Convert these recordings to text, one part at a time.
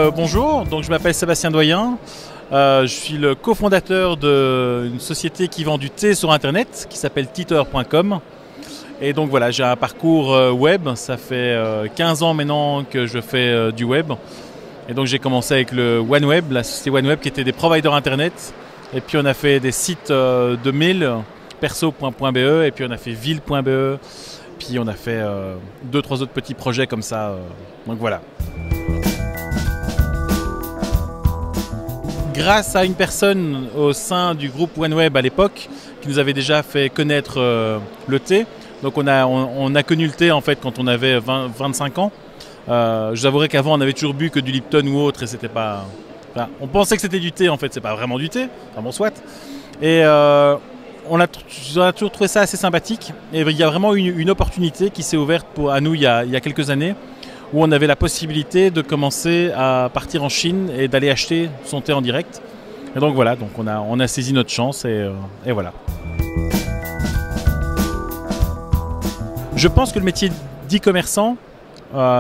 Bonjour, donc je m'appelle Sébastien Doyen, je suis le cofondateur d'une société qui vend du thé sur internet qui s'appelle Teeter.com. Et donc voilà, j'ai un parcours web, ça fait 15 ans maintenant que je fais du web. Et donc j'ai commencé avec le OneWeb, la société OneWeb qui était des providers internet. Et puis on a fait des sites de mail, perso.be, et puis on a fait ville.be. Puis on a fait 2-3 autres petits projets comme ça. Donc voilà. Grâce à une personne au sein du groupe OneWeb à l'époque qui nous avait déjà fait connaître le thé. Donc on a connu le thé en fait quand on avait 25 ans. Je vous avouerai qu'avant on avait toujours bu que du Lipton ou autre et c'était pas... Enfin, on pensait que c'était du thé, en fait c'est pas vraiment du thé, enfin bon soit. Et on a toujours trouvé ça assez sympathique. Et il y a vraiment une opportunité qui s'est ouverte à nous il y a quelques années où on avait la possibilité de commencer à partir en Chine et d'aller acheter son thé en direct. Et donc voilà, donc on a saisi notre chance et voilà. Je pense que le métier d'e-commerçant,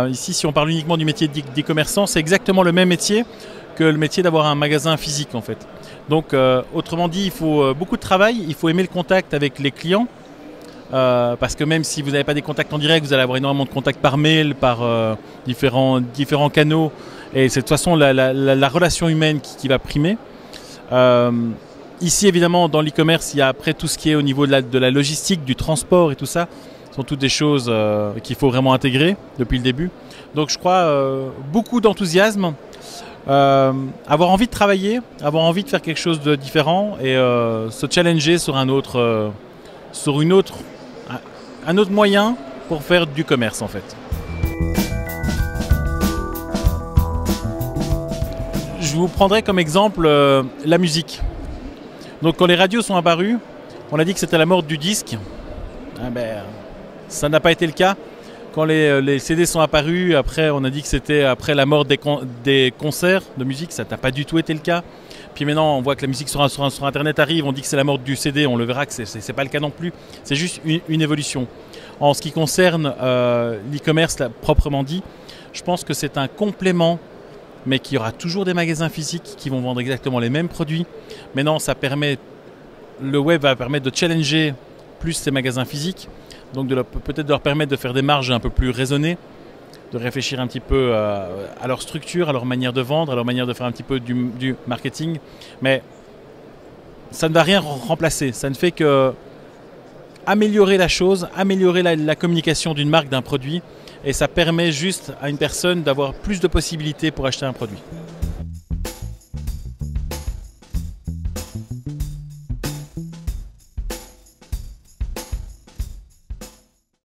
ici si on parle uniquement du métier d'e-commerçant, c'est exactement le même métier que le métier d'avoir un magasin physique en fait. Donc autrement dit, il faut beaucoup de travail, il faut aimer le contact avec les clients. Parce que même si vous n'avez pas des contacts en direct, vous allez avoir énormément de contacts par mail, par différents canaux. Et c'est de toute façon la relation humaine qui va primer. Ici, évidemment, dans l'e-commerce, il y a après tout ce qui est au niveau de la logistique, du transport et tout ça. Ce sont toutes des choses qu'il faut vraiment intégrer depuis le début. Donc je crois beaucoup d'enthousiasme, avoir envie de travailler, avoir envie de faire quelque chose de différent et se challenger sur un autre moyen pour faire du commerce en fait. Je vous prendrai comme exemple la musique. Donc quand les radios sont apparues, on a dit que c'était la mort du disque. Ça n'a pas été le cas. Quand les CD sont apparus, après on a dit que c'était après la mort des concerts de musique, ça n'a pas du tout été le cas. Puis maintenant on voit que la musique sur internet arrive, on dit que c'est la mort du CD, on le verra que c'est pas le cas non plus. C'est juste une évolution. En ce qui concerne l'e-commerce proprement dit, je pense que c'est un complément, mais qu'il y aura toujours des magasins physiques qui vont vendre exactement les mêmes produits. Maintenant le web va permettre de challenger plus ces magasins physiques. Donc peut-être de leur permettre de faire des marges un peu plus raisonnées, de réfléchir un petit peu à leur structure, à leur manière de vendre, à leur manière de faire un petit peu du marketing. Mais ça ne va rien remplacer. Ça ne fait que améliorer la chose, améliorer la communication d'une marque, d'un produit. Et ça permet juste à une personne d'avoir plus de possibilités pour acheter un produit.